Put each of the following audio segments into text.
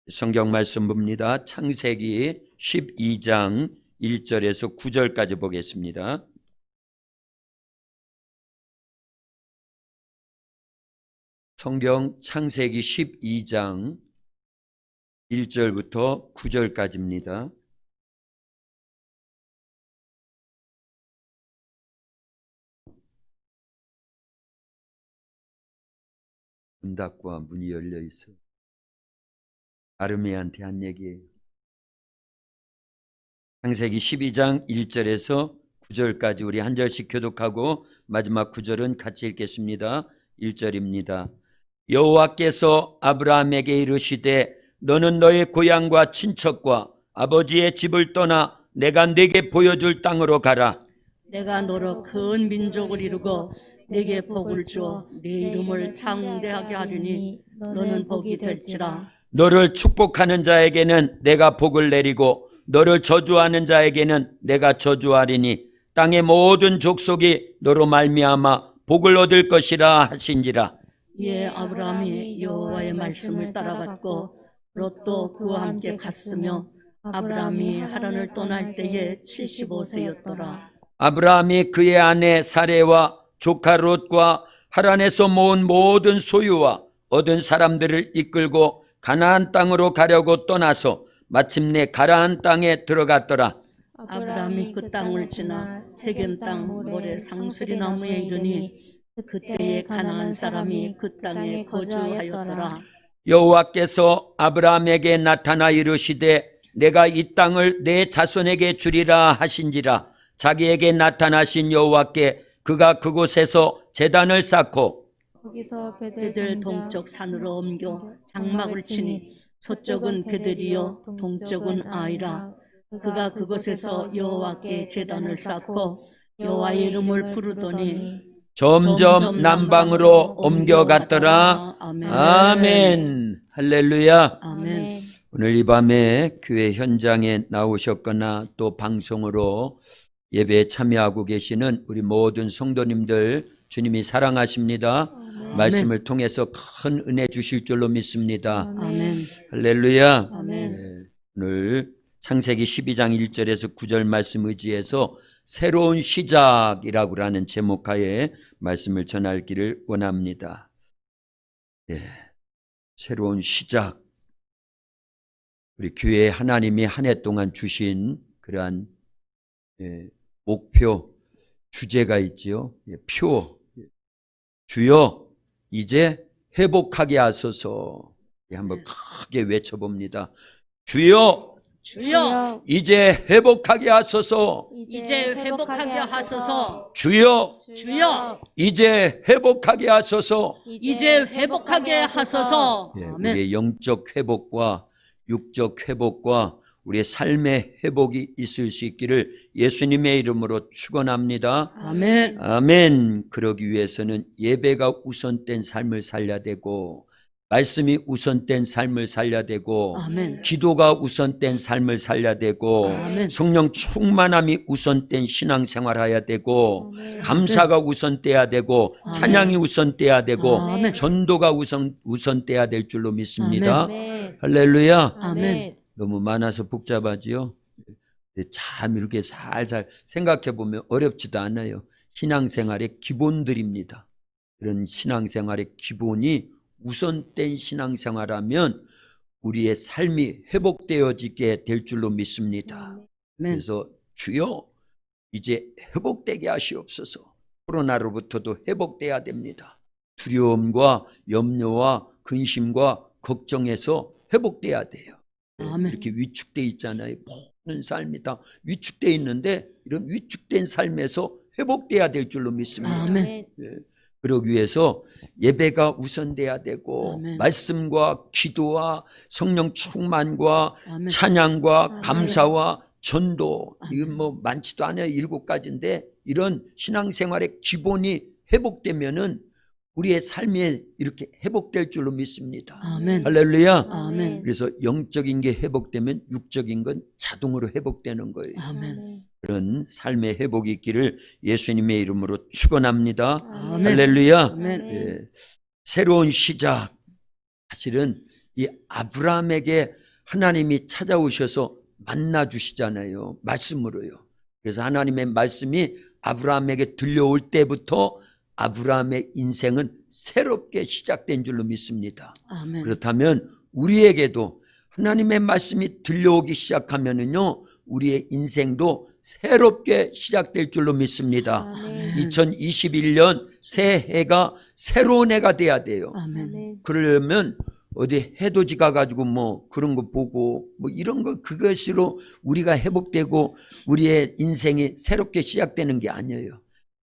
성경 말씀 봅니다. 창세기 12장 1절에서 9절까지 보겠습니다. 성경 창세기 12장 1절부터 9절까지입니다. 문 닫고 문이 열려 있어. 아르미한테 한 얘기예요. 창세기 12장 1절에서 9절까지 우리 한 절씩 교독하고 마지막 9절은 같이 읽겠습니다. 1절입니다. 여호와께서 아브라함에게 이르시되 너는 너의 고향과 친척과 아버지의 집을 떠나 내가 네게 보여줄 땅으로 가라. 내가 너로 큰 민족을 이루고 네게 복을 주어 네 이름을 창대하게 하리니 너는 복이 될지라. 너를 축복하는 자에게는 내가 복을 내리고 너를 저주하는 자에게는 내가 저주하리니 땅의 모든 족속이 너로 말미암아 복을 얻을 것이라 하신지라. 이에 아브라함이 여호와의 말씀을 따라갔고 롯도 그와 함께 갔으며 아브라함이 하란을 떠날 때에 75세였더라. 아브라함이 그의 아내 사레와 조카 롯과 하란에서 모은 모든 소유와 얻은 사람들을 이끌고 가나안 땅으로 가려고 떠나서 마침내 가나안 땅에 들어갔더라. 아브라함이 그 땅을 지나 세겜 땅 모래 상수리 나무에 이르니 그때에 가나안 사람이 그 땅에 거주하였더라. 여호와께서 아브라함에게 나타나 이르시되 내가 이 땅을 내 자손에게 주리라 하신지라. 자기에게 나타나신 여호와께 그가 그곳에서 제단을 쌓고 거기서 베델 동쪽 산으로 옮겨 장막을 치니 서쪽은 베델이요 동쪽은 아이라. 그가 그곳에서 여호와께 제단을 쌓고 여호와의 이름을 부르더니 점점 남방으로 옮겨갔더라. 아멘. 할렐루야. 아멘. 오늘 이 밤에 교회 현장에 나오셨거나 또 방송으로 예배에 참여하고 계시는 우리 모든 성도님들 주님이 사랑하십니다. 말씀을 통해서 큰 은혜 주실 줄로 믿습니다. 아멘. 할렐루야. 아멘. 네, 오늘 창세기 12장 1절에서 9절 말씀 의지해서 새로운 시작이라고 하는 제목하에 말씀을 전하기를 원합니다. 네, 새로운 시작. 우리 교회에 하나님이 한 해 동안 주신 그러한 목표, 주제가 있지요. 표. 주여 이제 회복하게 하소서. 한번 크게 외쳐봅니다. 주여 주여 이제 회복하게 하소서. 이제 회복하게 하소서. 주여 주여 이제 회복하게 하소서. 이제 회복하게 하소서. 아멘. 우리의 영적 회복과 육적 회복과 우리의 삶의 회복이 있을 수 있기를 예수님의 이름으로 축원합니다. 아멘. 아멘. 그러기 위해서는 예배가 우선된 삶을 살려야 되고 말씀이 우선된 삶을 살려야 되고 아멘. 기도가 우선된 삶을 살려야 되고 아멘. 성령 충만함이 우선된 신앙생활 해야 되고 아멘. 감사가 우선돼야 되고 아멘. 찬양이 우선돼야 되고 아멘. 전도가 우선돼야 될 줄로 믿습니다. 아멘. 할렐루야. 아멘. 너무 많아서 복잡하지요. 참 이렇게 살살 생각해 보면 어렵지도 않아요. 신앙생활의 기본들입니다. 그런 신앙생활의 기본이 우선된 신앙생활하면 우리의 삶이 회복되어지게 될 줄로 믿습니다. 아멘. 그래서 주여 이제 회복되게 하시옵소서. 코로나로부터도 회복돼야 됩니다. 두려움과 염려와 근심과 걱정에서 회복돼야 돼요. 아멘. 이렇게 위축돼 있잖아요. 모든 삶이 다 위축돼 있는데 이런 위축된 삶에서 회복돼야 될 줄로 믿습니다. 아멘. 그러기 위해서 예배가 우선돼야 되고 아멘. 말씀과 기도와 성령 충만과 아멘. 찬양과 아멘. 감사와 전도, 아멘. 이건 뭐 많지도 않아요. 7가지인데 이런 신앙생활의 기본이 회복되면은 우리의 삶이 이렇게 회복될 줄로 믿습니다. 아멘. 할렐루야. 아멘. 그래서 영적인 게 회복되면 육적인 건 자동으로 회복되는 거예요. 아멘. 그런 삶의 회복이 있기를 예수님의 이름으로 축원합니다. 아멘. 할렐루야. 아멘. 예, 새로운 시작. 사실은 이 아브라함에게 하나님이 찾아오셔서 만나 주시잖아요. 말씀으로요. 그래서 하나님의 말씀이 아브라함에게 들려올 때부터 아브라함의 인생은 새롭게 시작된 줄로 믿습니다. 아멘. 그렇다면 우리에게도 하나님의 말씀이 들려오기 시작하면은요, 우리의 인생도 새롭게 시작될 줄로 믿습니다. 아멘. 2021년 새해가 새로운 해가 돼야 돼요. 아멘. 아멘. 그러려면 어디 해돋이 가가지고 뭐 그런 거 보고 뭐 이런 거 그것으로 우리가 회복되고 우리의 인생이 새롭게 시작되는 게 아니에요.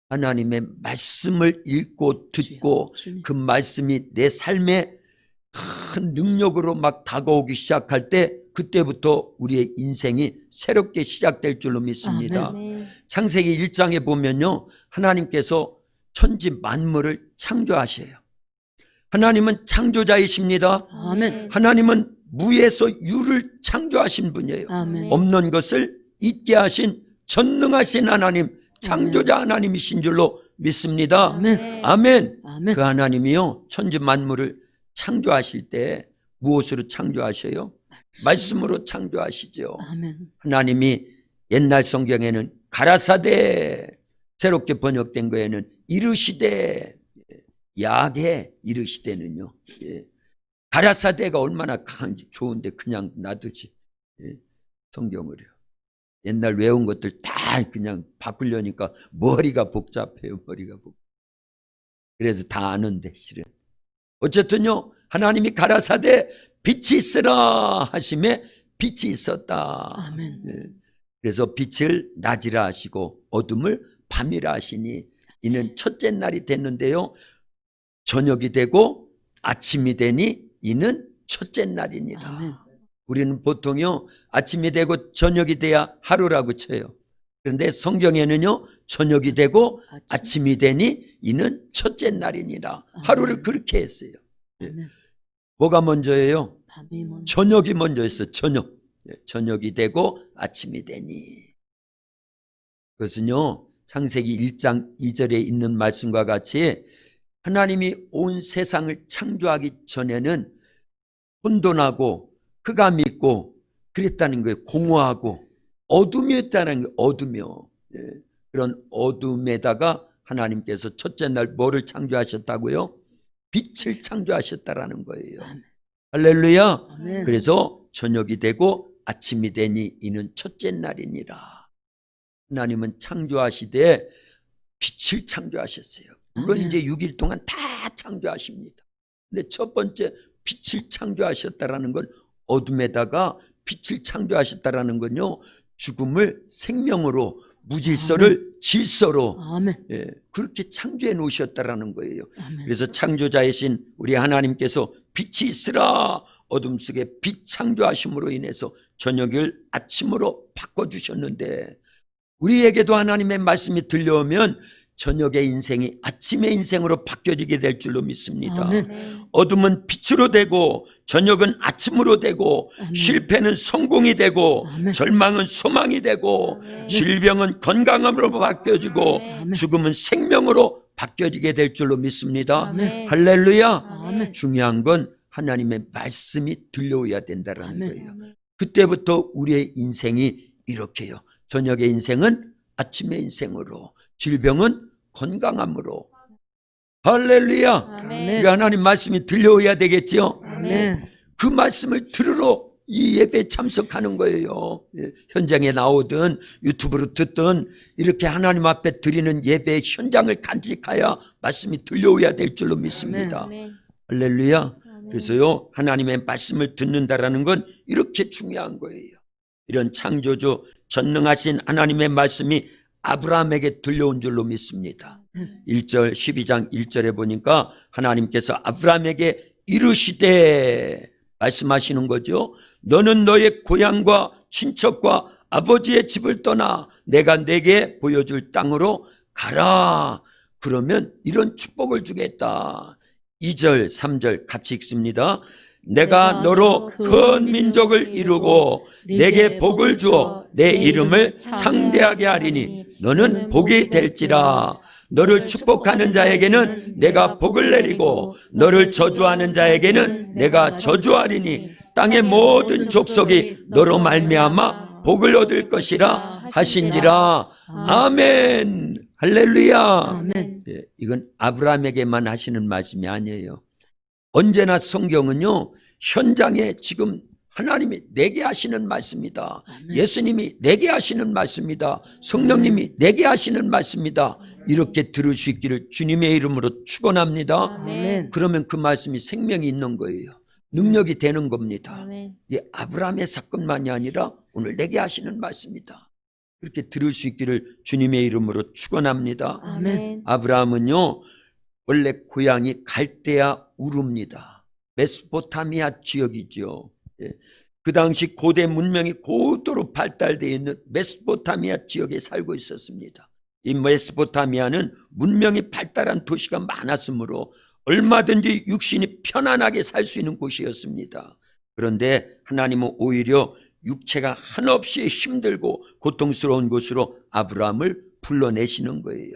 하나님의 말씀을 읽고 듣고 주님. 그 말씀이 내 삶에 큰 능력으로 막 다가오기 시작할 때 그때부터 우리의 인생이 새롭게 시작될 줄로 믿습니다. 아멘. 창세기 1장에 보면요, 하나님께서 천지 만물을 창조하셔요. 하나님은 창조자이십니다. 아멘. 하나님은 무에서 유를 창조하신 분이에요. 아멘. 없는 것을 있게 하신 전능하신 하나님, 창조자 하나님이신 줄로 믿습니다. 아멘. 아멘. 아멘. 그 하나님이요, 천지 만물을 창조하실 때 무엇으로 창조하셔요? 말씀으로 창조하시죠. 아멘. 하나님이 옛날 성경에는 가라사대, 새롭게 번역된 거에는 이르시되, 야게 이르시되는요. 예. 가라사대가 얼마나 강한지 좋은데 그냥 놔두지. 예. 성경을요. 옛날 외운 것들 다 그냥 바꾸려니까 머리가 복잡해요. 머리가 복잡해. 그래도 다 아는데 실은. 어쨌든요, 하나님이 가라사대 빛이 있으라 하심에 빛이 있었다. 아멘. 예. 그래서 빛을 낮이라 하시고 어둠을 밤이라 하시니 이는 첫째 날이 됐는데요, 저녁이 되고 아침이 되니 이는 첫째 날이니라. 아멘. 우리는 보통요, 아침이 되고 저녁이 돼야 하루라고 쳐요. 그런데 성경에는요, 저녁이 되고 아침이 되니 이는 첫째 날이니라. 하루를 그렇게 했어요. 아멘. 뭐가 먼저예요? 밤이 먼저. 저녁이 먼저였어요. 저녁. 예, 저녁이 되고 아침이 되니. 그것은요, 창세기 1장 2절에 있는 말씀과 같이 하나님이 온 세상을 창조하기 전에는 혼돈하고 흑암이 있고 그랬다는 거예요. 공허하고 어둠이었다는 거예요. 어둠이요. 예. 그런 어둠에다가 하나님께서 첫째 날 뭐를 창조하셨다고요? 빛을 창조하셨다라는 거예요. 할렐루야. 아멘. 그래서 저녁이 되고 아침이 되니 이는 첫째 날이니라. 하나님은 창조하시되 빛을 창조하셨어요. 물론 아멘. 이제 6일 동안 다 창조하십니다. 근데 첫 번째 빛을 창조하셨다라는 건, 어둠에다가 빛을 창조하셨다라는 건요, 죽음을 생명으로, 무질서를 질서로, 아멘. 예, 그렇게 창조해 놓으셨다라는 거예요. 아멘. 그래서 창조자이신 우리 하나님께서 빛이 있으라, 어둠 속에 빛 창조하심으로 인해서 저녁을 아침으로 바꿔주셨는데, 우리에게도 하나님의 말씀이 들려오면 저녁의 인생이 아침의 인생으로 바뀌어지게 될 줄로 믿습니다. 아멘. 아멘. 어둠은 빛으로 되고 저녁은 아침으로 되고 아멘. 실패는 성공이 되고 아멘. 절망은 소망이 되고 아멘. 질병은 건강함으로 바뀌어지고 아멘. 죽음은 생명으로 바뀌어지게 될 줄로 믿습니다. 아멘. 할렐루야. 아멘. 중요한 건 하나님의 말씀이 들려오야 된다는 아멘. 거예요. 아멘. 그때부터 우리의 인생이 이렇게요. 저녁의 인생은 아침의 인생으로, 질병은 건강함으로. 할렐루야. 아멘. 그러니까 하나님 말씀이 들려오야 되겠지요. 아멘. 그 말씀을 들으러 이 예배에 참석하는 거예요. 예, 현장에 나오든 유튜브로 듣든 이렇게 하나님 앞에 드리는 예배의 현장을 간직하여 말씀이 들려오야 될 줄로 믿습니다. 아멘. 할렐루야. 아멘. 그래서요, 하나님의 말씀을 듣는다라는 건 이렇게 중요한 거예요. 이런 창조주 전능하신 하나님의 말씀이 아브라함에게 들려온 줄로 믿습니다. 1절 12장 1절에 보니까 하나님께서 아브라함에게 이르시되 말씀하시는 거죠. 너는 너의 고향과 친척과 아버지의 집을 떠나 내가 내게 보여줄 땅으로 가라. 그러면 이런 축복을 주겠다. 2절 3절 같이 읽습니다. 내가 너로 큰 민족을 이루고 내게 복을 주어 내 이름을 창대하게 하리니 너는 복이 될지라. 너를 축복하는 자에게는 내가 복을 내리고 너를 저주하는 자에게는 내가 저주하리니 땅의 모든 족속이 너로 말미암아 복을 얻을 것이라 하신지라. 아멘. 할렐루야. 아멘. 예, 이건 아브라함에게만 하시는 말씀이 아니에요. 언제나 성경은요, 현장에 지금 하나님이 내게 하시는 말씀이다. 아멘. 예수님이 내게 하시는 말씀이다. 성령님이 내게 하시는 말씀이다. 이렇게 들을 수 있기를 주님의 이름으로 축원합니다. 아멘. 그러면 그 말씀이 생명이 있는 거예요. 능력이 되는 겁니다. 아멘. 이게 아브라함의 사건만이 아니라 오늘 내게 하시는 말씀이다. 그렇게 들을 수 있기를 주님의 이름으로 축원합니다. 아멘. 아브라함은요, 원래 고향이 갈대아 우르입니다. 메소포타미아 지역이죠. 예. 그 당시 고대 문명이 고도로 발달되어 있는 메소포타미아 지역에 살고 있었습니다. 이 메소포타미아는 문명이 발달한 도시가 많았으므로 얼마든지 육신이 편안하게 살 수 있는 곳이었습니다. 그런데 하나님은 오히려 육체가 한없이 힘들고 고통스러운 곳으로 아브라함을 불러내시는 거예요.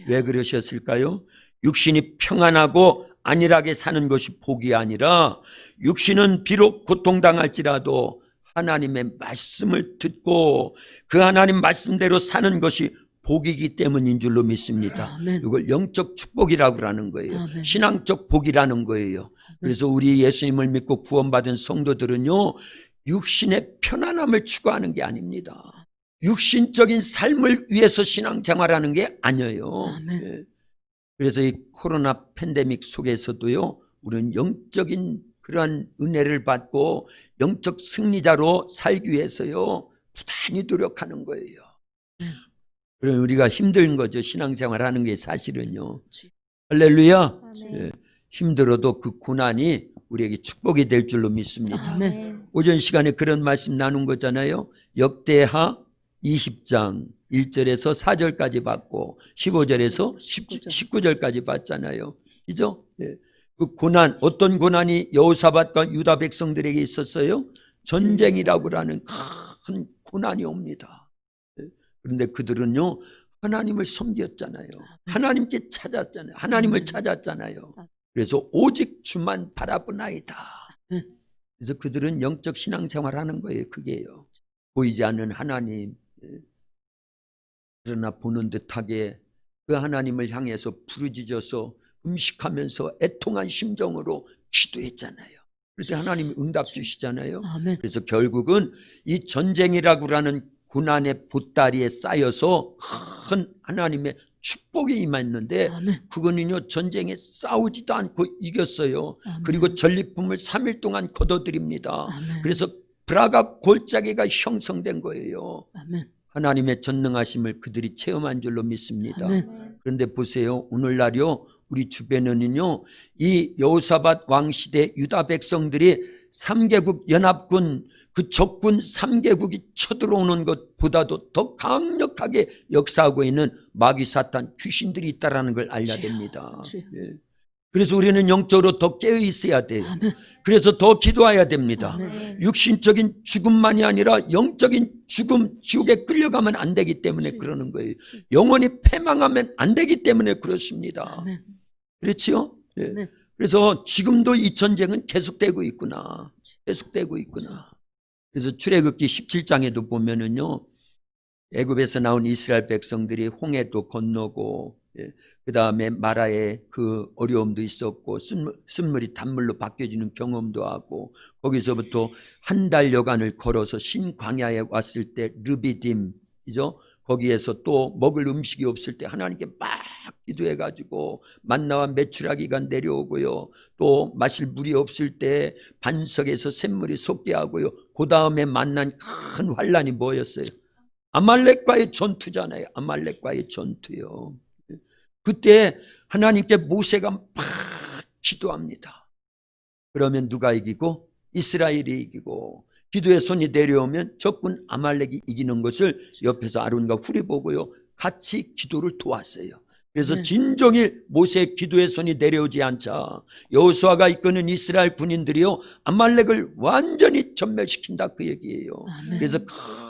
왜 그러셨을까요? 육신이 평안하고 안일하게 사는 것이 복이 아니라 육신은 비록 고통당할지라도 하나님의 말씀을 듣고 그 하나님 말씀대로 사는 것이 복이기 때문인 줄로 믿습니다. 아멘. 이걸 영적 축복이라고 하는 거예요. 아멘. 신앙적 복이라는 거예요. 그래서 우리 예수님을 믿고 구원받은 성도들은요, 육신의 편안함을 추구하는 게 아닙니다. 육신적인 삶을 위해서 신앙생활하는 게 아니에요. 아멘. 예. 그래서 이 코로나 팬데믹 속에서도요, 우리는 영적인 그러한 은혜를 받고 영적 승리자로 살기 위해서요, 부단히 노력하는 거예요. 그럼 우리가 힘든 거죠. 신앙생활 하는 게 사실은요. 할렐루야. 아멘. 예. 힘들어도 그 고난이 우리에게 축복이 될 줄로 믿습니다. 아멘. 오전 시간에 그런 말씀 나눈 거잖아요. 역대하 20장 1절에서 4절까지 봤고 15절에서 19절까지 봤잖아요. 그죠? 예. 그 고난, 어떤 고난이 여호사밧과 유다 백성들에게 있었어요? 전쟁이라고 하는 큰 고난이 옵니다. 예. 그런데 그들은요, 하나님을 섬겼잖아요. 하나님께 찾았잖아요. 하나님을 찾았잖아요. 그래서 오직 주만 바라보나이다. 그래서 그들은 영적 신앙생활 하는 거예요. 그게요. 보이지 않는 하나님, 그러나 보는 듯하게 그 하나님을 향해서 부르짖어서 음식하면서 애통한 심정으로 기도했잖아요. 그래서 하나님이 응답 주시잖아요. 아멘. 그래서 결국은 이 전쟁이라고 하는 고난의 보따리에 쌓여서 큰 하나님의 축복이 임했는데, 아멘. 그거는요, 전쟁에 싸우지도 않고 이겼어요. 아멘. 그리고 전리품을 3일 동안 거둬들입니다. 아멘. 그래서 브라가 골짜기가 형성된 거예요. 아멘. 하나님의 전능하심을 그들이 체험한 줄로 믿습니다. 아멘. 그런데 보세요, 오늘날요, 우리 주변에는요, 이 여호사밧 왕 시대 유다 백성들이 3개국 연합군, 그 적군 3개국이 쳐들어오는 것보다도 더 강력하게 역사하고 있는 마귀 사탄 귀신들이 있다는 걸 알아야 됩니다. 주여. 예. 그래서 우리는 영적으로 더 깨어 있어야 돼요. 아멘. 그래서 더 기도해야 됩니다. 아멘. 육신적인 죽음만이 아니라 영적인 죽음, 지옥에 끌려가면 안 되기 때문에 그러는 거예요. 영원히 패망하면 안 되기 때문에 그렇습니다. 아멘. 그렇지요? 예. 네. 그래서 지금도 이 전쟁은 계속되고 있구나. 계속되고 있구나. 그래서 출애굽기 17장에도 보면은요, 애굽에서 나온 이스라엘 백성들이 홍해도 건너고, 그 다음에 마라에 그 어려움도 있었고, 쓴물이 단물로 바뀌어지는 경험도 하고, 거기서부터 한 달여간을 걸어서 신광야에 왔을 때 르비딤, 그죠? 거기에서 또 먹을 음식이 없을 때 하나님께 막 기도해가지고 만나와 메추라기가 내려오고요. 또 마실 물이 없을 때 반석에서 샘물이 솟게 하고요. 그 다음에 만난 큰 환란이 뭐였어요? 아말렉과의 전투잖아요. 아말렉과의 전투요. 그때 하나님께 모세가 막 기도합니다. 그러면 누가 이기고? 이스라엘이 이기고, 기도의 손이 내려오면 적군 아말렉이 이기는 것을 옆에서 아론과 훌이 보고요, 같이 기도를 도왔어요. 그래서 네. 진정일 모세의 기도의 손이 내려오지 않자 여호수아가 이끄는 이스라엘 군인들이요, 아말렉을 완전히 전멸시킨다, 그 얘기예요. 아멘. 그래서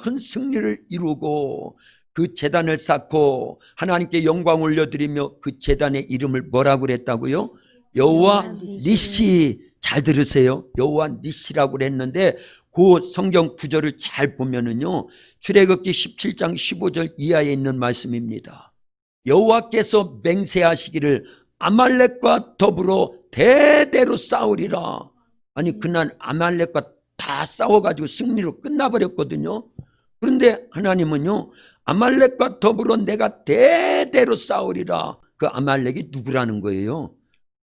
큰 승리를 이루고, 그 제단을 쌓고 하나님께 영광 올려드리며 그 제단의 이름을 뭐라고 그랬다고요? 여호와 니시. 잘 들으세요. 여호와 니시라고 그랬는데 그 성경 구절을 잘 보면은요, 출애굽기 17장 15절 이하에 있는 말씀입니다. 여호와께서 맹세하시기를 아말렉과 더불어 대대로 싸우리라. 아니, 그날 아말렉과 다 싸워가지고 승리로 끝나버렸거든요. 그런데 하나님은요, 아말렉과 더불어 내가 대대로 싸우리라. 그 아말렉이 누구라는 거예요?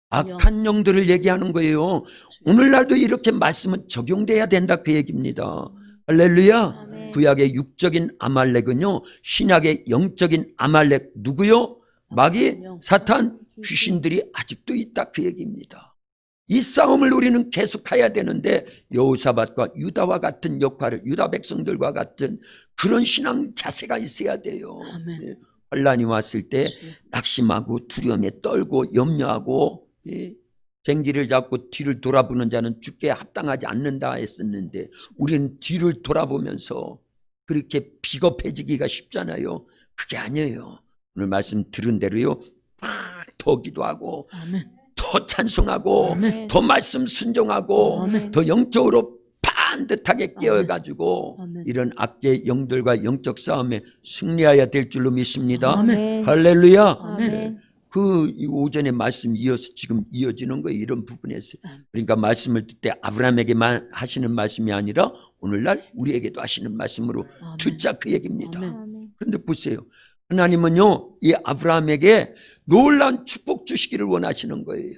악한 영들을 얘기하는 거예요. 오늘날도 이렇게 말씀은 적용돼야 된다, 그 얘기입니다. 할렐루야. 아멘. 구약의 육적인 아말렉은요, 신약의 영적인 아말렉 누구요? 마귀, 사탄, 귀신들이 아직도 있다, 그 얘기입니다. 이 싸움을 우리는 계속해야 되는데 여호사밧과 유다와 같은 역할을, 유다 백성들과 같은 그런 신앙 자세가 있어야 돼요. 아멘. 예, 환란이 왔을 때 낙심하고 두려움에 떨고 염려하고, 쟁기를 잡고 뒤를 돌아보는 자는 죽게 합당하지 않는다 했었는데 우리는 뒤를 돌아보면서 그렇게 비겁해지기가 쉽잖아요. 그게 아니에요. 오늘 말씀 들은 대로요, 막 더 기도하고 아멘. 더 찬송하고 아멘. 더 말씀 순종하고 아멘. 더 영적으로 반듯하게 깨어가지고 아멘. 이런 악의 영들과 영적 싸움에 승리해야 될 줄로 믿습니다. 아멘. 할렐루야. 아멘. 그 오전에 말씀 이어서 지금 이어지는 거예요. 이런 부분에서. 그러니까 말씀을 듣때 아브라함에게만 하시는 말씀이 아니라 오늘날 우리에게도 하시는 말씀으로 아멘. 듣자, 그 얘기입니다. 아멘. 아멘. 그런데 보세요. 하나님은요, 이 아브라함에게 놀라운 축복 주시기를 원하시는 거예요.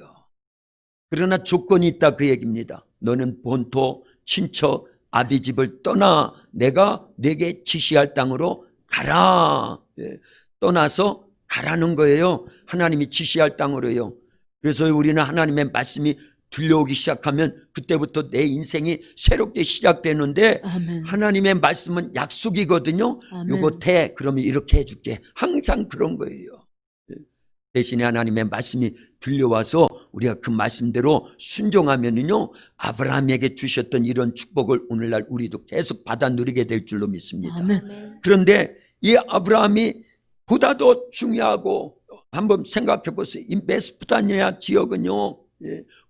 그러나 조건이 있다, 그 얘기입니다. 너는 본토, 친척, 아비 집을 떠나 내가 내게 지시할 땅으로 가라. 예, 떠나서 가라는 거예요. 하나님이 지시할 땅으로요. 그래서 우리는 하나님의 말씀이 들려오기 시작하면 그때부터 내 인생이 새롭게 시작되는데, 아멘. 하나님의 말씀은 약속이거든요. 아멘. 요거 돼, 그러면 이렇게 해줄게. 항상 그런 거예요. 대신에 하나님의 말씀이 들려와서 우리가 그 말씀대로 순종하면은요, 아브라함에게 주셨던 이런 축복을 오늘날 우리도 계속 받아 누리게 될 줄로 믿습니다. 아멘. 아멘. 그런데 이 아브라함이 보다 더 중요하고, 한번 생각해 보세요. 이 메소포타미아 지역은요,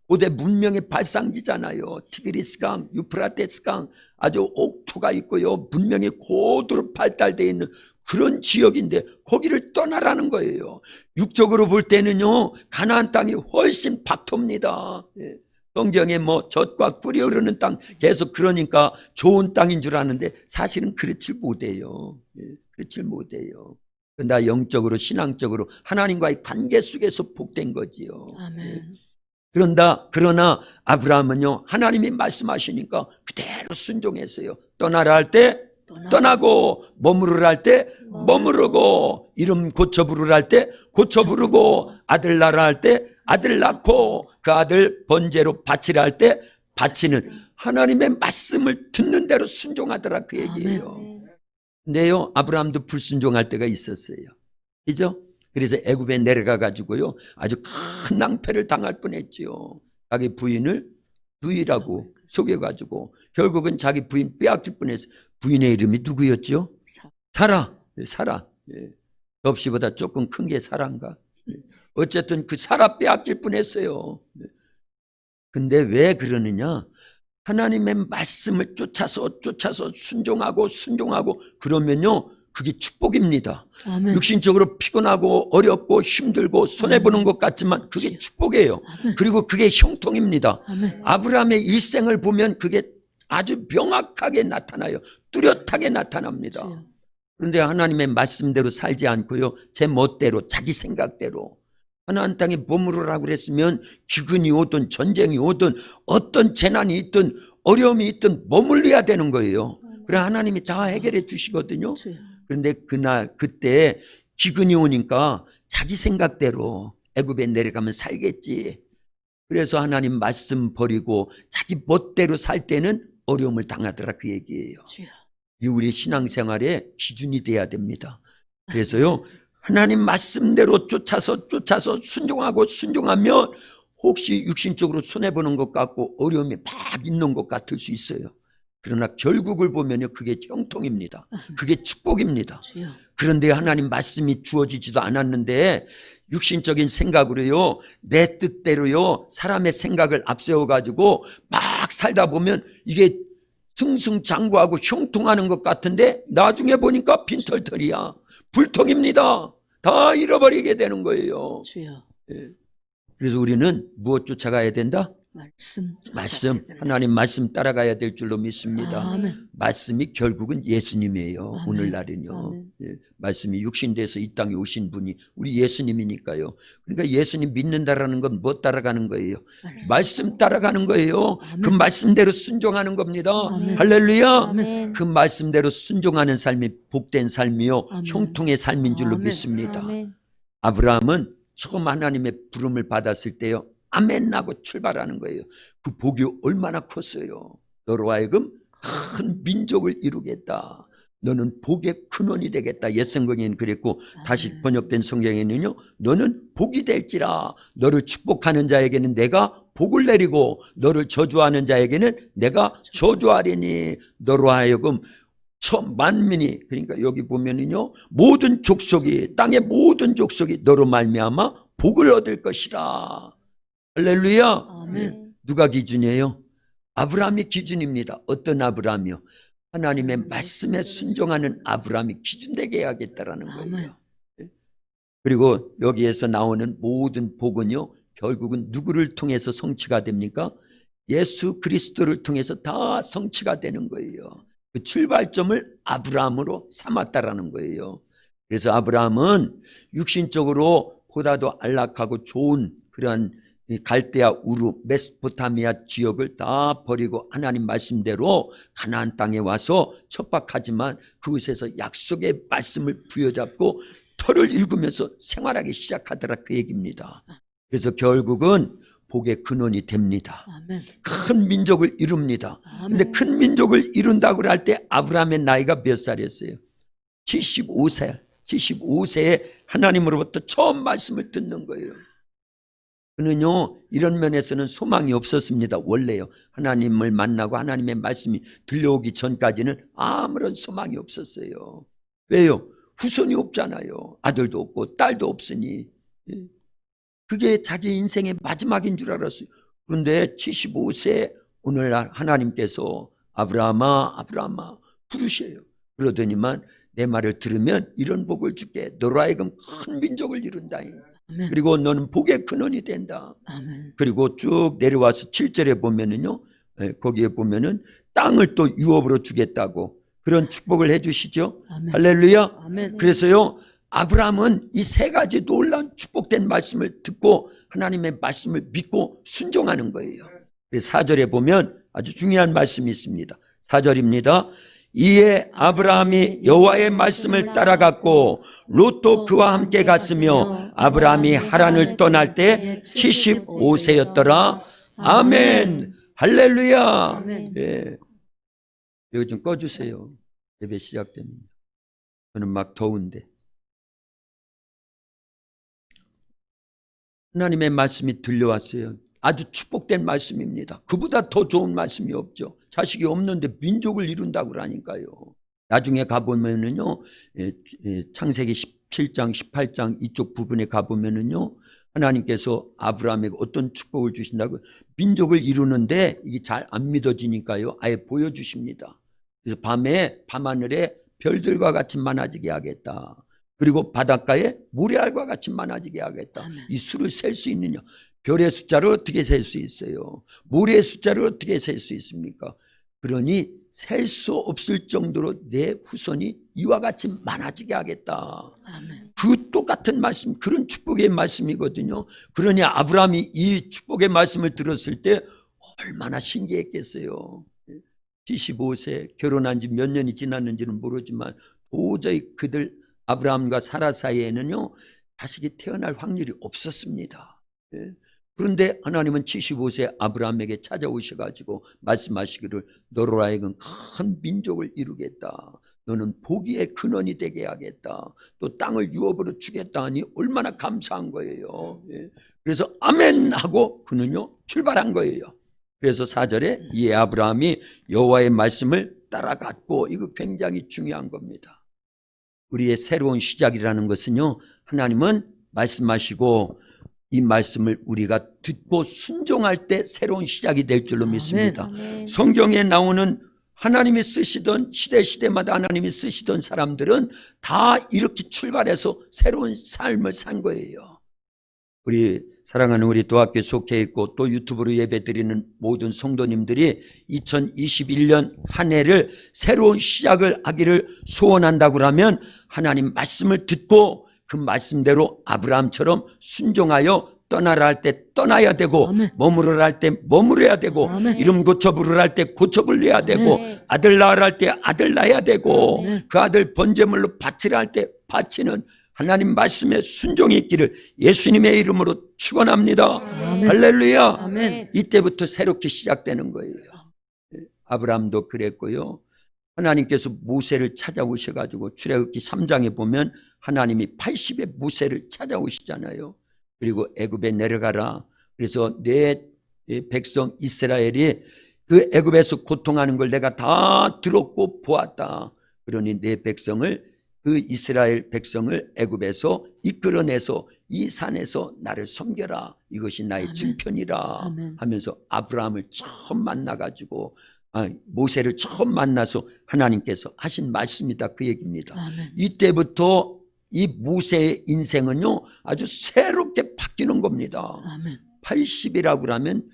고대 문명의 발상지잖아요. 티그리스강, 유프라테스강, 아주 옥토가 있고요, 문명이 고도로 발달되어 있는 그런 지역인데 거기를 떠나라는 거예요. 육적으로 볼 때는요, 가나안 땅이 훨씬 박토입니다. 성경에 뭐 젖과 꿀이 흐르는 땅 계속 그러니까 좋은 땅인 줄 아는데 사실은 그렇지 못해요. 그렇지 못해요. 나 영적으로, 신앙적으로 하나님과의 관계 속에서 복된 거지요. 아멘. 그러나 아브라함은요, 하나님이 말씀하시니까 그대로 순종했어요. 떠나라 할 때 떠나고, 머무르라 할 때 머무르고, 이름 고쳐 부르라 할 때 고쳐 부르고, 아들 낳으라 할 때 아들 낳고, 그 아들 번제로 바치라 할 때 바치는, 하나님의 말씀을 듣는 대로 순종하더라, 그 얘기예요. 아멘. 근데요, 아브라함도 불순종할 때가 있었어요. 그죠? 그래서 애굽에 내려가 가지고요, 아주 큰 낭패를 당할 뻔했지요. 자기 부인을 누이라고 속여 가지고 결국은 자기 부인 빼앗길 뻔했어요. 부인의 이름이 누구였죠? 사라. 사라. 접시보다 조금 큰 게 사라인가? 어쨌든 그 사라 빼앗길 뻔했어요. 근데 왜 그러느냐? 하나님의 말씀을 쫓아서 순종하고 그러면요, 그게 축복입니다. 아멘. 육신적으로 피곤하고 어렵고 힘들고 손해보는 것 같지만 그게 축복이에요. 아멘. 그리고 그게 형통입니다. 아멘. 아브라함의 일생을 보면 그게 아주 명확하게 나타나요. 뚜렷하게 나타납니다. 주여. 그런데 하나님의 말씀대로 살지 않고요, 제 멋대로, 자기 생각대로 하나님 땅에 머무르라고 그랬으면 기근이 오든 전쟁이 오든 어떤 재난이 있든 어려움이 있든 머물러야 되는 거예요. 그래 하나님이 다 해결해 주시거든요. 주여. 그런데 그때 기근이 오니까 자기 생각대로 애굽에 내려가면 살겠지. 그래서 하나님 말씀 버리고 자기 멋대로 살 때는 어려움을 당하더라, 그 얘기예요. 주여. 이 우리 신앙생활의 기준이 돼야 됩니다. 그래서요, 하나님 말씀대로 쫓아서 순종하면 혹시 육신적으로 손해보는 것 같고 어려움이 막 있는 것 같을 수 있어요. 그러나 결국을 보면요, 그게 형통입니다. 그게 축복입니다. 주여. 그런데 하나님 말씀이 주어지지도 않았는데 육신적인 생각으로요, 내 뜻대로요, 사람의 생각을 앞세워가지고 막 살다 보면 이게 승승장구하고 형통하는 것 같은데 나중에 보니까 빈털털이야. 불통입니다. 다 잃어버리게 되는 거예요. 주여. 그래서 우리는 무엇 쫓아가야 된다? 말씀. 하나님 말씀 따라가야 될 줄로 믿습니다. 아멘. 말씀이 결국은 예수님이에요. 아멘. 오늘날은요. 아멘. 말씀이 육신돼서 이 땅에 오신 분이 우리 예수님이니까요. 그러니까 예수님 믿는다라는 건 뭐 따라가는 거예요? 말씀 따라가는 거예요. 아멘. 그 말씀대로 순종하는 겁니다. 아멘. 할렐루야. 아멘. 그 말씀대로 순종하는 삶이 복된 삶이요, 아멘. 형통의 삶인 줄로 아멘. 믿습니다. 아멘. 아브라함은 처음 하나님의 부름을 받았을 때요, 아멘 하고 출발하는 거예요. 그 복이 얼마나 컸어요. 너로 하여금 큰 민족을 이루겠다. 너는 복의 근원이 되겠다. 옛 성경에는 그랬고 다시 번역된 성경에는요, 너는 복이 될지라. 너를 축복하는 자에게는 내가 복을 내리고 너를 저주하는 자에게는 내가 저주하리니. 너로 하여금 만민이, 그러니까 여기 보면은요, 모든 족속이, 땅의 모든 족속이 너로 말미암아 복을 얻을 것이라. 할렐루야. 아멘. 누가 기준이에요? 아브라함이 기준입니다. 어떤 아브라함이요? 하나님의 말씀에 순종하는 아브라함이 기준되게 해야겠다라는 아멘. 거예요. 그리고 여기에서 나오는 모든 복은요, 결국은 누구를 통해서 성취가 됩니까? 예수 그리스도를 통해서 다 성취가 되는 거예요. 그 출발점을 아브라함으로 삼았다라는 거예요. 그래서 아브라함은 육신적으로 보다도 안락하고 좋은 그러한 갈대아 우르 메소포타미아 지역을 다 버리고 하나님 말씀대로 가나안 땅에 와서 척박하지만 그곳에서 약속의 말씀을 부여잡고 터를 읽으면서 생활하기 시작하더라, 그 얘기입니다. 그래서 결국은 복의 근원이 됩니다. 아멘. 큰 민족을 이룹니다. 근데 아멘. 큰 민족을 이룬다고 할 때 아브라함의 나이가 몇 살이었어요? 75세. 75세에 하나님으로부터 처음 말씀을 듣는 거예요. 그는요, 이런 면에서는 소망이 없었습니다. 원래요. 하나님을 만나고 하나님의 말씀이 들려오기 전까지는 아무런 소망이 없었어요. 왜요? 후손이 없잖아요. 아들도 없고 딸도 없으니. 그게 자기 인생의 마지막인 줄 알았어요. 그런데 75세 오늘날 하나님께서 아브라함아, 아브라함아 부르셔요. 그러더니만 내 말을 들으면 이런 복을 줄게. 너로 하여금 큰 민족을 이룬다. 아멘. 그리고 너는 복의 근원이 된다. 아멘. 그리고 쭉 내려와서 7절에 보면은요, 거기에 보면은 땅을 또 유업으로 주겠다고 그런 축복을 해주시죠. 아멘. 할렐루야. 아멘. 그래서요, 아브라함은 이 세 가지 놀라운 축복된 말씀을 듣고 하나님의 말씀을 믿고 순종하는 거예요. 그래서 4절에 보면 아주 중요한 말씀이 있습니다. 4절입니다. 이에 아브라함이 여호와의 말씀을 따라갔고 롯도 그와 함께 갔으며 아브라함이 하란을 떠날 때 75세였더라. 아멘. 할렐루야. 아멘. 예. 이거 좀 꺼주세요. 예배 시작됩니다. 저는 막 더운데. 하나님의 말씀이 들려왔어요. 아주 축복된 말씀입니다. 그보다 더 좋은 말씀이 없죠. 자식이 없는데 민족을 이룬다고 그러니까요. 나중에 가보면은요, 창세기 17장, 18장 이쪽 부분에 가보면은요, 하나님께서 아브라함에게 어떤 축복을 주신다고, 민족을 이루는데 이게 잘 안 믿어지니까요, 아예 보여주십니다. 그래서 밤하늘에 별들과 같이 많아지게 하겠다. 그리고 바닷가에 모래알과 같이 많아지게 하겠다. 아멘. 이 수를 셀 수 있느냐? 별의 숫자를 어떻게 셀 수 있어요? 모래의 숫자를 어떻게 셀 수 있습니까? 그러니 셀 수 없을 정도로 내 후손이 이와 같이 많아지게 하겠다. 아멘. 그 똑같은 말씀, 그런 축복의 말씀이거든요. 그러니 아브라함이 이 축복의 말씀을 들었을 때 얼마나 신기했겠어요. 75세, 결혼한 지 몇 년이 지났는지는 모르지만 도저히 그들 아브라함과 사라 사이에는요, 자식이 태어날 확률이 없었습니다. 그런데 하나님은 75세 아브라함에게 찾아오셔가지고 말씀하시기를 너로 하여금 큰 민족을 이루겠다. 너는 복의 근원이 되게 하겠다. 또 땅을 유업으로 주겠다 하니 얼마나 감사한 거예요. 그래서 아멘 하고 그는요 출발한 거예요. 그래서 4절에 이 아브라함이 여호와의 말씀을 따라갔고, 이거 굉장히 중요한 겁니다. 우리의 새로운 시작이라는 것은요, 하나님은 말씀하시고 이 말씀을 우리가 듣고 순종할 때 새로운 시작이 될 줄로 믿습니다. 아멘. 성경에 나오는 하나님이 쓰시던 시대마다 하나님이 쓰시던 사람들은 다 이렇게 출발해서 새로운 삶을 산 거예요. 우리 사랑하는 우리 도학교에 속해 있고 또 유튜브로 예배드리는 모든 성도님들이 2021년 한 해를 새로운 시작을 하기를 소원한다고 하면 하나님 말씀을 듣고 그 말씀대로 아브라함처럼 순종하여 떠나라 할 때 떠나야 되고, 아멘. 머무르라 할 때 머무르야 되고, 아멘. 이름 고쳐 부르라 할 때 고쳐 불러야 되고, 아멘. 아들 낳으라 할 때 아들 낳아야 되고, 아멘. 그 아들 번제물로 바치라 할 때 바치는 하나님 말씀에 순종이 있기를 예수님의 이름으로 축원합니다. 아멘. 할렐루야. 아멘. 이때부터 새롭게 시작되는 거예요. 아브라함도 그랬고요. 하나님께서 모세를 찾아오셔가지고 출애굽기 3장에 보면 하나님이 80의 모세를 찾아오시잖아요. 그리고 애굽에 내려가라. 그래서 내 백성 이스라엘이 그 애굽에서 고통하는 걸 내가 다 들었고 보았다. 그러니 내 백성을, 그 이스라엘 백성을 애굽에서 이끌어내서 이 산에서 나를 섬겨라. 이것이 나의 아멘. 증편이라 아멘. 하면서 아브라함을 처음 만나가지고, 모세를 처음 만나서 하나님께서 하신 말씀이다, 그 얘기입니다. 아멘. 이때부터 이 모세의 인생은요 아주 새롭게 바뀌는 겁니다. 아멘. 80이라고 하면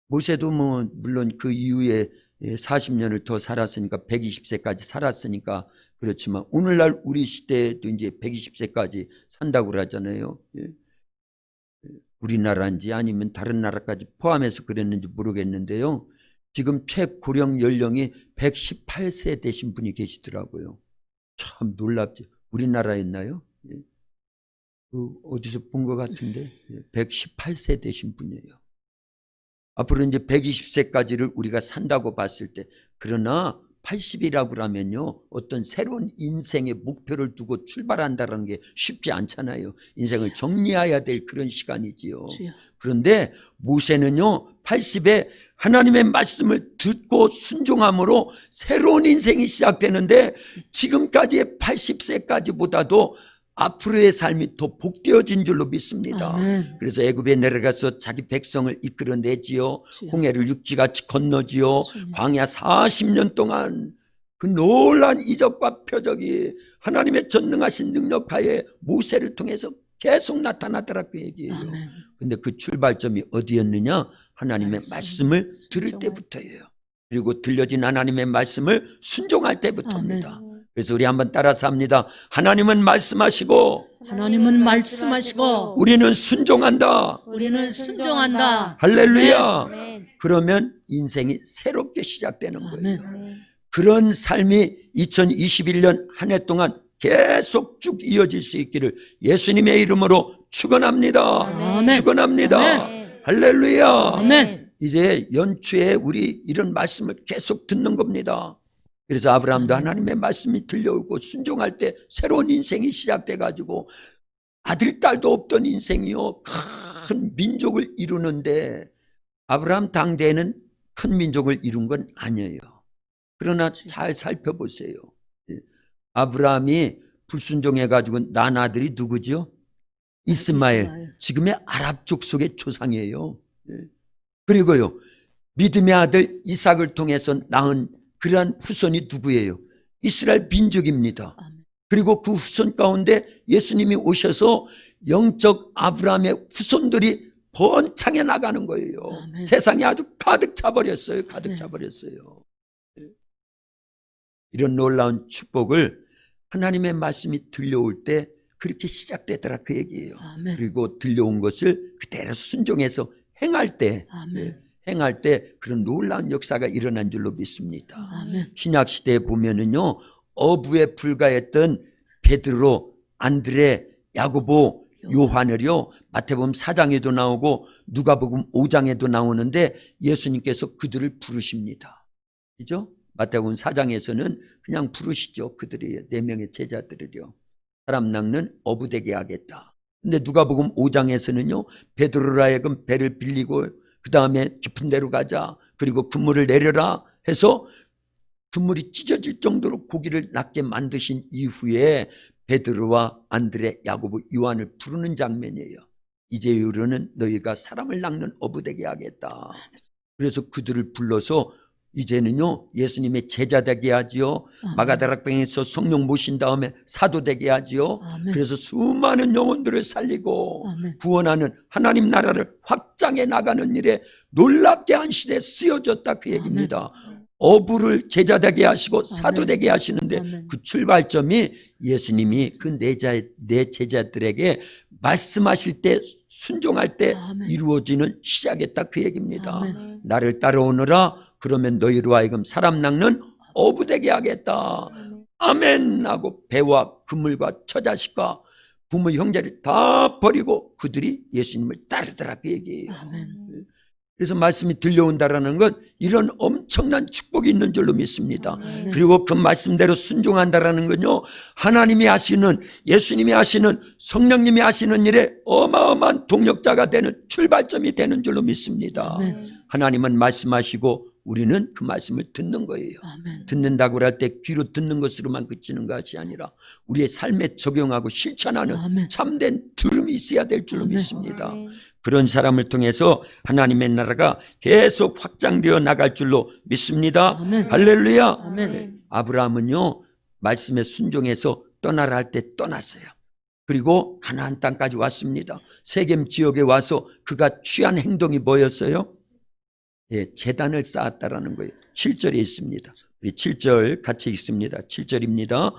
모세도 뭐 물론 그 이후에 40년을 더 살았으니까 120세까지 살았으니까 그렇지만 오늘날 우리 시대에도 이제 120세까지 산다고 그러잖아요. 우리나라인지 아니면 다른 나라까지 포함해서 그랬는지 모르겠는데요. 지금 최고령 연령이 118세 되신 분이 계시더라고요. 참 놀랍죠. 우리나라였나요? 어디서 본 것 같은데 118세 되신 분이에요. 앞으로 이제 120세까지를 우리가 산다고 봤을 때, 그러나 80이라고 하면요 어떤 새로운 인생의 목표를 두고 출발한다는 게 쉽지 않잖아요. 인생을 정리해야 될 그런 시간이지요. 주여. 그런데 모세는요 80에 하나님의 말씀을 듣고 순종함으로 새로운 인생이 시작되는데, 지금까지의 80세까지보다도 앞으로의 삶이 더 복되어진 줄로 믿습니다. 아멘. 그래서 애굽에 내려가서 자기 백성을 이끌어내지요. 주여. 홍해를 육지같이 건너지요. 주님. 광야 40년 동안 그 놀라운 이적과 표적이 하나님의 전능하신 능력하에 모세를 통해서 계속 나타나더라, 그 얘기예요. 아멘. 근데 그 출발점이 어디였느냐? 하나님의 말씀을 들을 순종할 때부터예요. 그리고 들려진 하나님의 말씀을 순종할 때부터입니다. 아멘. 그래서 우리 한번 따라서 합니다. 하나님은 말씀하시고 하나님은 말씀하시고 우리는 순종한다. 우리는 순종한다. 할렐루야. 아멘. 그러면 인생이 새롭게 시작되는 거예요. 아멘. 아멘. 그런 삶이 2021년 한 해 동안 계속 쭉 이어질 수 있기를 예수님의 이름으로 축원합니다. 아멘. 축원합니다. 아멘. 할렐루야. 아멘. 이제 연초에 우리 이런 말씀을 계속 듣는 겁니다. 그래서 아브라함도 하나님의 말씀이 들려오고 순종할 때 새로운 인생이 시작돼 가지고 아들 딸도 없던 인생이요 큰 민족을 이루는데, 아브라함 당대에는 큰 민족을 이룬 건 아니에요. 그러나 잘 살펴보세요. 아브라함이 불순종해 가지고 난 아들이 누구죠? 이스마엘. 지금의 아랍 족속의 조상이에요. 그리고요 믿음의 아들 이삭을 통해서 낳은 그러한 후손이 누구예요? 이스라엘 민족입니다. 아멘. 그리고 그 후손 가운데 예수님이 오셔서 영적 아브라함의 후손들이 번창해 나가는 거예요. 아멘. 세상이 아주 가득 차버렸어요. 가득 네. 차버렸어요. 이런 놀라운 축복을 하나님의 말씀이 들려올 때 그렇게 시작되더라, 그 얘기예요. 아멘. 그리고 들려온 것을 그대로 순종해서 행할 때, 아멘. 행할 때 그런 놀라운 역사가 일어난 줄로 믿습니다. 아멘. 신약 시대에 보면은요 어부에 불과했던 베드로, 안드레, 야고보, 요한을요 마태복음 4장에도 나오고 누가복음 5장에도 나오는데 예수님께서 그들을 부르십니다. 그죠? 마태복음 4장에서는 그냥 부르시죠. 그들이 4명의 제자들을요. 사람 낚는 어부 되게 하겠다. 근데 누가복음 5장에서는요 베드로로 하여금 배를 빌리고 그 다음에 깊은 데로 가자. 그리고 그물을 내려라 해서 그물이 찢어질 정도로 고기를 낫게 만드신 이후에 베드로와 안드레, 야고보, 요한을 부르는 장면이에요. 이제부터는 너희가 사람을 낚는 어부되게 하겠다. 그래서 그들을 불러서 이제는요 예수님의 제자 되게 하지요. 마가다락방에서 성령 모신 다음에 사도 되게 하지요. 아멘. 그래서 수많은 영혼들을 살리고 아멘. 구원하는 하나님 나라를 확장해 나가는 일에 놀랍게 한 시대에 쓰여졌다 그 얘기입니다. 어부를 제자 되게 하시고 사도 아멘. 되게 하시는데 아멘. 그 출발점이 예수님이 그 내 제자들에게 말씀하실 때 순종할 때 아멘. 이루어지는 시작이었다 그 얘기입니다. 아멘. 나를 따라오너라. 그러면 너희로 하여금 사람 낚는 어부 되게 하겠다. 아멘 하고 배와 그물과 처자식과 부모 형제를 다 버리고 그들이 예수님을 따르더라 그 얘기예요. 아멘. 그래서 말씀이 들려온다라는 건 이런 엄청난 축복이 있는 줄로 믿습니다. 아멘. 그리고 그 말씀대로 순종한다라는 건요 하나님이 하시는, 예수님이 하시는, 성령님이 하시는 일에 어마어마한 동력자가 되는 출발점이 되는 줄로 믿습니다. 아멘. 하나님은 말씀하시고 우리는 그 말씀을 듣는 거예요. 아멘. 듣는다고 할 때 귀로 듣는 것으로만 그치는 것이 아니라 우리의 삶에 적용하고 실천하는 아멘. 참된 들음이 있어야 될 줄로 아멘. 믿습니다. 그런 사람을 통해서 하나님의 나라가 계속 확장되어 나갈 줄로 믿습니다. 아멘. 할렐루야. 아멘. 아브라함은요 말씀에 순종해서 떠나라 할 때 떠났어요. 그리고 가나안 땅까지 왔습니다. 세겜 지역에 와서 그가 취한 행동이 뭐였어요? 예, 제단을 쌓았다라는 거예요. 7절에 있습니다. 우리 7절 같이 읽습니다. 7절입니다.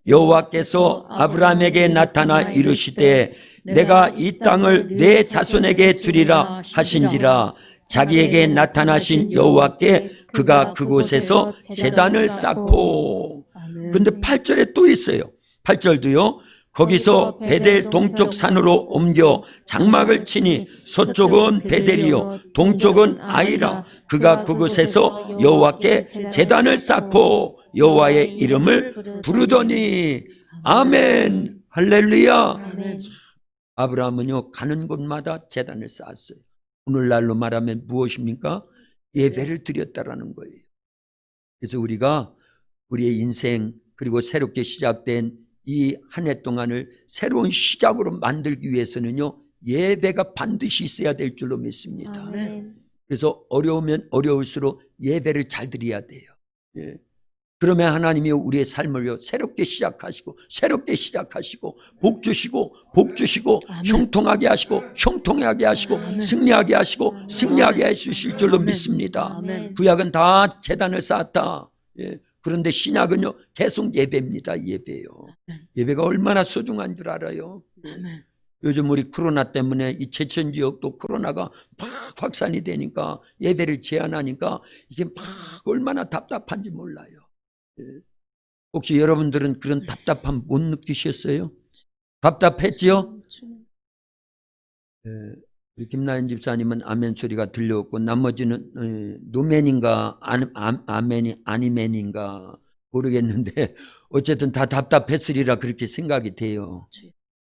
여호와께서 아브라함에게 나타나 이르시되 내가 이 땅을 내 자손에게 주리라 하신지라. 자기에게 나타나신 여호와께 그가 그곳에서 제단을 쌓고. 아멘. 근데 8절에 또 있어요. 8절도요. 거기서 베델 동쪽 산으로 옮겨 장막을 치니 서쪽은 베델이요 동쪽은 아이라. 그가 그곳에서 여호와께 제단을 쌓고 여호와의 이름을 부르더니. 아멘. 할렐루야. 아멘. 아브라함은요 가는 곳마다 제단을 쌓았어요. 오늘날로 말하면 무엇입니까? 예배를 드렸다라는 거예요. 그래서 우리가 우리의 인생 그리고 새롭게 시작된 이 한 해 동안을 새로운 시작으로 만들기 위해서는요 예배가 반드시 있어야 될 줄로 믿습니다. 아멘. 그래서 어려우면 어려울수록 예배를 잘 드려야 돼요. 예. 그러면 하나님이 우리의 삶을 새롭게 시작하시고 새롭게 시작하시고 복 주시고 복 주시고 아멘. 형통하게 하시고 형통하게 하시고 아멘. 승리하게 하시고 승리하게 아멘. 해주실 줄로 아멘. 믿습니다. 아멘. 구약은 다 제단을 쌓았다. 예. 그런데 신약은요 계속 예배입니다. 예배요. 예배가 얼마나 소중한 줄 알아요. 아멘. 요즘 우리 코로나 때문에 이 제천 지역도 코로나가 막 확산이 되니까 예배를 제한하니까 이게 막 얼마나 답답한지 몰라요. 예. 혹시 여러분들은 그런 답답함 못 느끼셨어요? 답답했지요? 예. 우리 김나연 집사님은 아멘 소리가 들려왔고 나머지는 노멘인가 아멘이 아니멘인가 모르겠는데 어쨌든 다 답답했으리라 그렇게 생각이 돼요.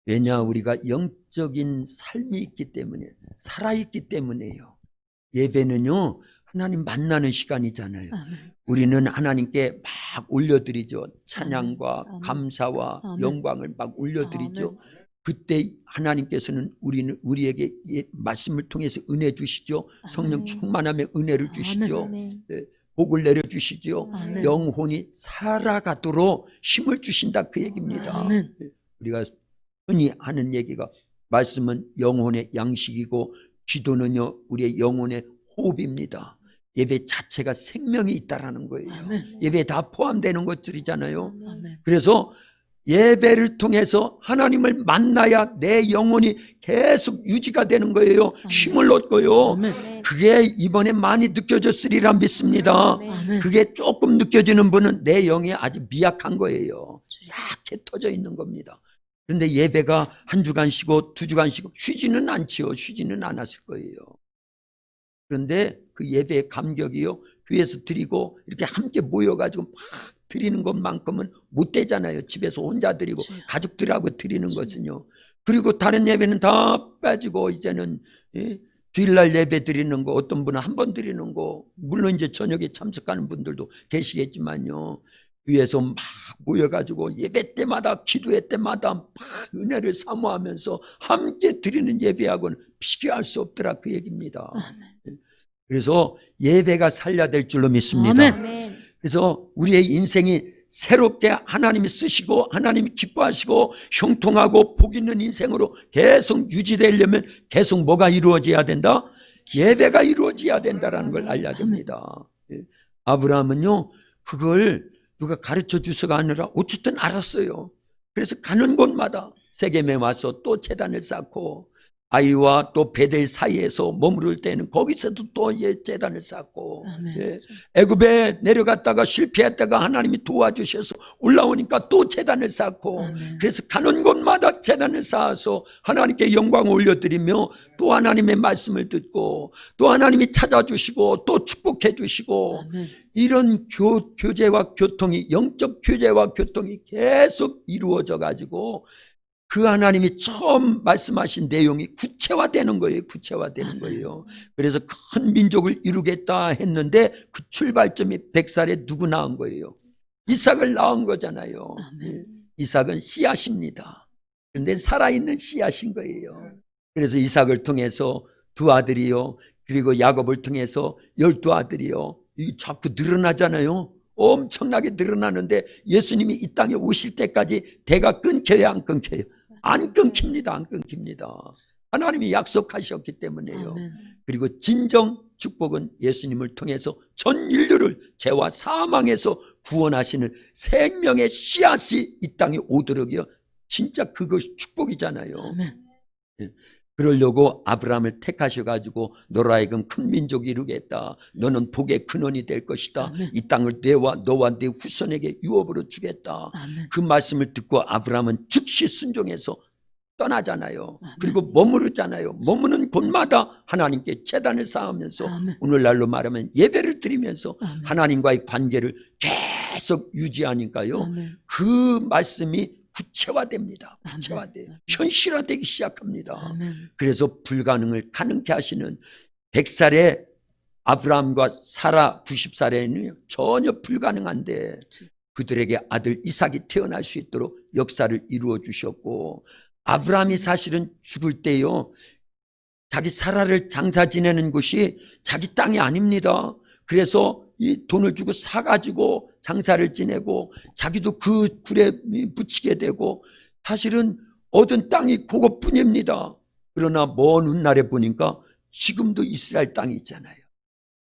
왜냐 우리가 영적인 삶이 있기 때문에 살아있기 때문에요. 예배는요 하나님 만나는 시간이잖아요. 아멘. 우리는 하나님께 막 올려드리죠. 찬양과 아멘. 감사와 아멘. 영광을 막 올려드리죠. 그때 하나님께서는 우리에게 말씀을 통해서 은혜 주시죠. 성령 아멘. 충만하며 은혜를 주시죠. 아멘. 복을 내려주시죠. 아멘. 영혼이 살아가도록 힘을 주신다 그 얘기입니다. 아멘. 우리가 흔히 하는 얘기가 말씀은 영혼의 양식이고 기도는요 우리의 영혼의 호흡입니다. 예배 자체가 생명이 있다라는 거예요. 아멘. 예배에 다 포함되는 것들이잖아요. 아멘. 그래서 예배를 통해서 하나님을 만나야 내 영혼이 계속 유지가 되는 거예요. 힘을 얻고요. 아멘. 그게 이번에 많이 느껴졌으리라 믿습니다. 아멘. 그게 조금 느껴지는 분은 내 영이 아주 미약한 거예요. 약해 터져 있는 겁니다. 그런데 예배가 한 주간 쉬고 두 주간 쉬고 쉬지는 않지요. 쉬지는 않았을 거예요. 그런데 그 예배의 감격이요 교회에서 드리고 이렇게 함께 모여가지고 막 드리는 것만큼은 못 되잖아요. 집에서 혼자 드리고 가족들하고 드리는 것은요. 그리고 다른 예배는 다 빠지고 이제는 주일날 예배 드리는 거, 어떤 분은 한 번 드리는 거, 물론 이제 저녁에 참석하는 분들도 계시겠지만요, 위에서 막 모여가지고 예배 때마다, 기도회 때마다 막 은혜를 사모하면서 함께 드리는 예배하고는 비교할 수 없더라, 그 얘기입니다. 그래서 예배가 살려야 될 줄로 믿습니다. 아멘. 그래서 우리의 인생이 새롭게 하나님이 쓰시고 하나님이 기뻐하시고 형통하고 복 있는 인생으로 계속 유지되려면 계속 뭐가 이루어져야 된다? 예배가 이루어져야 된다는 걸 알려야 됩니다. 아브라함은요, 그걸 누가 가르쳐 주서가 아니라 어쨌든 알았어요. 그래서 가는 곳마다 세겜에 와서 또 제단을 쌓고, 아이와 또 베델 사이에서 머무를 때는 거기서도 또 제단을 쌓고, 예. 애굽에 내려갔다가 실패했다가 하나님이 도와주셔서 올라오니까 또 제단을 쌓고, 그래서 가는 곳마다 제단을 쌓아서 하나님께 영광을 올려드리며 또 하나님의 말씀을 듣고 또 하나님이 찾아주시고 또 축복해 주시고, 이런 교제와 교통이, 영적 교제와 교통이 계속 이루어져 가지고 그 하나님이 처음 말씀하신 내용이 구체화되는 거예요. 구체화되는 거예요. 그래서 큰 민족을 이루겠다 했는데 그 출발점이 100살에 누구 낳은 거예요? 이삭을 낳은 거잖아요. 이삭은 씨앗입니다. 그런데 살아있는 씨앗인 거예요. 그래서 이삭을 통해서 두 아들이요, 그리고 야곱을 통해서 12아들이요, 이 자꾸 늘어나잖아요. 엄청나게 늘어나는데 예수님이 이 땅에 오실 때까지 대가 끊겨요, 안 끊겨요? 안 끊깁니다. 안 끊깁니다. 하나님이 약속하셨기 때문에요. 그리고 진정 축복은 예수님을 통해서 전 인류를 죄와 사망에서 구원하시는 생명의 씨앗이 이 땅에 오도록이요, 진짜 그것이 축복이잖아요. 그러려고 아브라함을 택하셔가지고 너로 하여금 큰 민족이 이루겠다, 너는 복의 근원이 될 것이다, 이 땅을 너와 네 후손에게 유업으로 주겠다, 그 말씀을 듣고 아브라함은 즉시 순종해서 떠나잖아요. 그리고 머무르잖아요. 머무는 곳마다 하나님께 제단을 쌓으면서 오늘날로 말하면 예배를 드리면서 하나님과의 관계를 계속 유지하니까요, 그 말씀이 구체화됩니다. 구체화돼요. 현실화되기 시작합니다. 그래서 불가능을 가능케 하시는 100살의 아브라함과 사라 90살에는 전혀 불가능한데 그들에게 아들 이삭이 태어날 수 있도록 역사를 이루어 주셨고, 아브라함이 사실은 죽을 때요, 자기 사라를 장사 지내는 곳이 자기 땅이 아닙니다. 그래서 이 돈을 주고 사가지고 장사를 지내고 자기도 그 굴에 묻히게 되고, 사실은 얻은 땅이 그것뿐입니다. 그러나 먼 훗날에 보니까 지금도 이스라엘 땅이 있잖아요.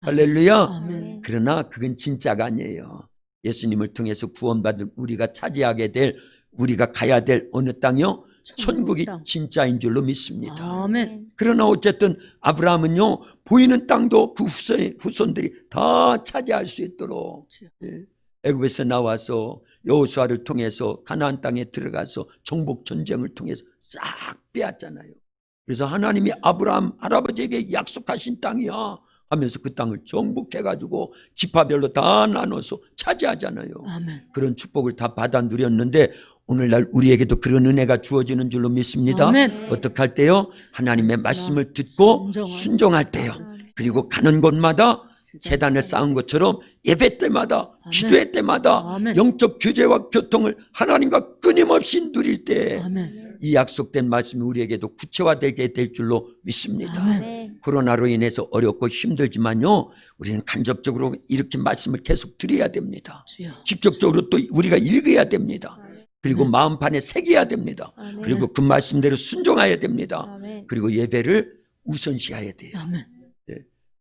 할렐루야. 그러나 그건 진짜가 아니에요. 예수님을 통해서 구원받은 우리가 차지하게 될, 우리가 가야 될 어느 땅이요? 천국이 진짜인 줄로 믿습니다. 아멘. 그러나 어쨌든 아브라함은요, 보이는 땅도 그 후손들이 다 차지할 수 있도록, 애굽에서 나와서 여호수아를 통해서 가나안 땅에 들어가서 정복 전쟁을 통해서 싹 빼앗잖아요. 그래서 하나님이 아브라함 할아버지에게 약속하신 땅이야 하면서 그 땅을 정복해가지고 지파별로 다 나눠서 차지하잖아요. 그런 축복을 다 받아 누렸는데 오늘날 우리에게도 그런 은혜가 주어지는 줄로 믿습니다. 어떻게 할 때요? 하나님의 말씀을 듣고 순종할 때요. 그리고 가는 곳마다 제단을 쌓은 것처럼 예배 때마다, 기도회 때마다 영적 교제와 교통을 하나님과 끊임없이 누릴 때 이 약속된 말씀이 우리에게도 구체화되게 될 줄로 믿습니다. 코로나로 인해서 어렵고 힘들지만요, 우리는 간접적으로 이렇게 말씀을 계속 드려야 됩니다. 직접적으로 또 우리가 읽어야 됩니다. 그리고 마음판에 새겨야 됩니다. 그리고 그 말씀대로 순종해야 됩니다. 그리고 예배를 우선시해야 돼요.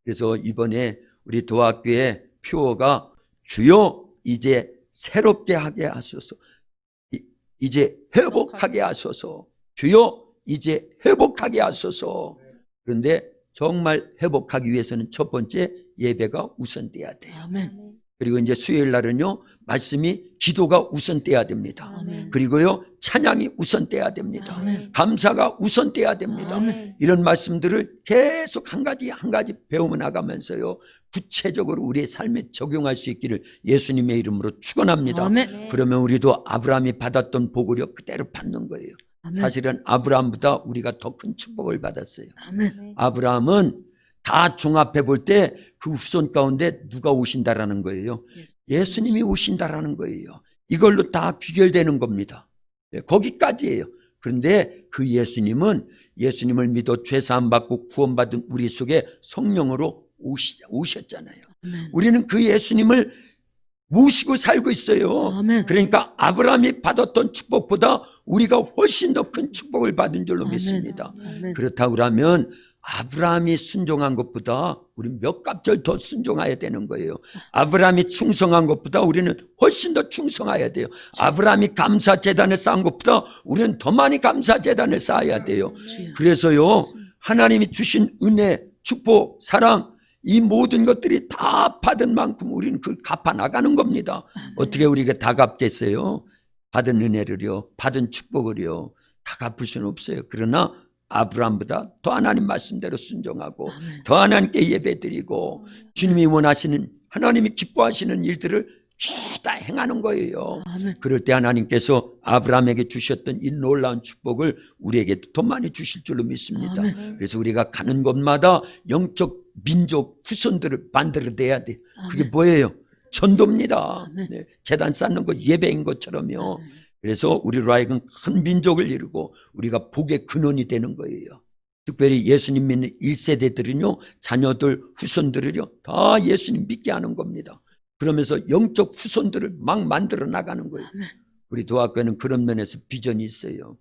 그래서 이번에 우리 도학교의 표어가 주여 이제 새롭게 하게 하소서, 이제 회복하게 하소서, 주여 이제 회복하게 하소서. 그런데 정말 회복하기 위해서는 첫 번째 예배가 우선돼야 돼요. 그리고 이제 수요일 날은요, 말씀이 기도가 우선돼야 됩니다. 그리고요, 찬양이 우선돼야 됩니다. 감사가 우선돼야 됩니다. 이런 말씀들을 계속 한 가지 한 가지 배우며 나가면서요, 구체적으로 우리의 삶에 적용할 수 있기를 예수님의 이름으로 축원합니다. 그러면 우리도 아브라함이 받았던 복을요 그대로 받는 거예요. 아멘. 사실은 아브라함보다 우리가 더 큰 축복을 받았어요. 아멘. 아브라함은 다 종합해 볼 때 그 후손 가운데 누가 오신다라는 거예요. 예수님이 오신다라는 거예요. 이걸로 다 귀결되는 겁니다. 거기까지예요. 그런데 그 예수님을 믿어 죄사함 받고 구원받은 우리 속에 성령으로 오셨잖아요. 아멘. 우리는 그 예수님을 모시고 살고 있어요. 아멘. 그러니까 아브라함이 받았던 축복보다 우리가 훨씬 더 큰 축복을 받은 줄로 아멘. 믿습니다. 아멘. 그렇다고 그러면 아브라함이 순종한 것보다 우리 몇 갑절 더 순종해야 되는 거예요. 아브라함이 충성한 것보다 우리는 훨씬 더 충성해야 돼요. 아브라함이 감사제단을 쌓은 것보다 우리는 더 많이 감사제단을 쌓아야 돼요. 그래서요, 하나님이 주신 은혜, 축복, 사랑, 이 모든 것들이 다 받은 만큼 우리는 그걸 갚아 나가는 겁니다. 어떻게 우리가 다 갚겠어요? 받은 은혜를요, 받은 축복을요, 다 갚을 수는 없어요. 그러나 아브라함보다 더 하나님 말씀대로 순종하고 더 하나님께 예배드리고 주님이 원하시는, 하나님이 기뻐하시는 일들을 죄다 행하는 거예요. 아멘. 그럴 때 하나님께서 아브라함에게 주셨던 이 놀라운 축복을 우리에게도 더 많이 주실 줄로 믿습니다. 아멘. 그래서 우리가 가는 곳마다 영적 민족 후손들을 만들어내야 돼. 그게 아멘. 뭐예요? 전도입니다. 아멘. 네, 재단 쌓는 거 예배인 것처럼요. 그래서 우리로 하여금 큰 민족을 이루고 우리가 복의 근원이 되는 거예요. 특별히 예수님 믿는 1세대들은요, 자녀들, 후손들을요, 다 예수님 믿게 하는 겁니다. 그러면서 영적 후손들을 막 만들어 나가는 거예요. 아멘. 우리 도학교는 그런 면에서 비전이 있어요.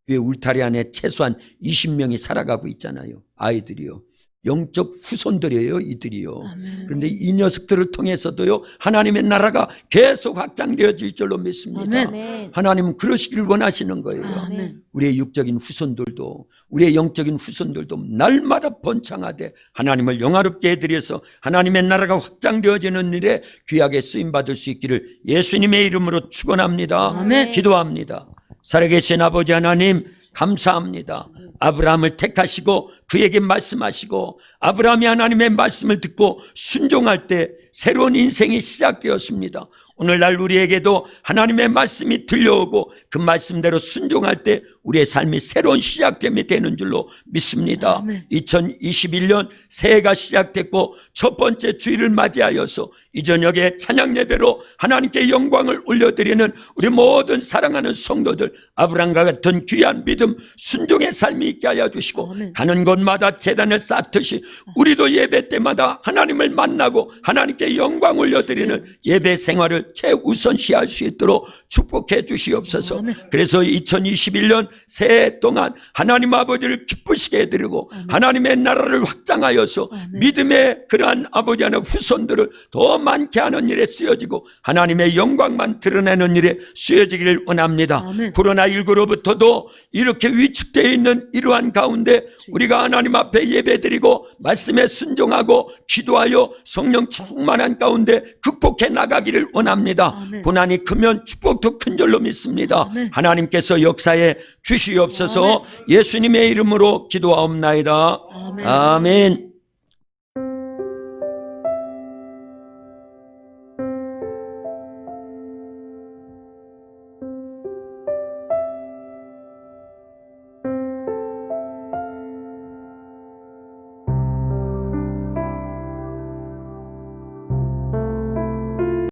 왜 울타리 안에 최소한 20명이 살아가고 있잖아요. 아이들이요. 영적 후손들이에요, 이들이요. 아멘. 그런데 이 녀석들을 통해서도요, 하나님의 나라가 계속 확장되어질 줄로 믿습니다. 아멘. 하나님은 그러시길 원하시는 거예요. 아멘. 우리의 육적인 후손들도, 우리의 영적인 후손들도 날마다 번창하되 하나님을 영화롭게 해드려서 하나님의 나라가 확장되어지는 일에 귀하게 쓰임받을 수 있기를 예수님의 이름으로 축원합니다. 아멘. 기도합니다. 살아계신 아버지 하나님, 감사합니다. 아브라함을 택하시고 그에게 말씀하시고 아브라함이 하나님의 말씀을 듣고 순종할 때 새로운 인생이 시작되었습니다. 오늘날 우리에게도 하나님의 말씀이 들려오고 그 말씀대로 순종할 때 우리의 삶이 새로운 시작됨이 되는 줄로 믿습니다. 아멘. 2021년 새해가 시작됐고 첫 번째 주일을 맞이하여서 이 저녁에 찬양 예배로 하나님께 영광을 올려드리는 우리 모든 사랑하는 성도들, 아브라함과 같은 귀한 믿음, 순종의 삶이 있게 하여 주시고 아멘. 가는 곳마다 제단을 쌓듯이 우리도 예배 때마다 하나님을 만나고 하나님께 영광 올려드리는 예배 생활을 최우선시할 수 있도록 축복해 주시옵소서. 아멘. 그래서 2021년 새해 동안 하나님 아버지를 기쁘시게 해드리고 하나님의 나라를 확장하여서 아멘. 믿음의 그러한 아버지 하나 후손들을 더 많게 하는 일에 쓰여지고 하나님의 영광만 드러내는 일에 쓰여지기를 원합니다. 아멘. 코로나19로부터도 이렇게 위축되어 있는 이러한 가운데 우리가 하나님 앞에 예배드리고 말씀에 순종하고 기도하여 성령 충만한 가운데 극복해 나가기를 원합니다. 아멘. 고난이 크면 축복도 큰 줄로 믿습니다. 아멘. 하나님께서 역사에 주시옵소서. 예수님의 이름으로 기도하옵나이다. 아멘. 아멘.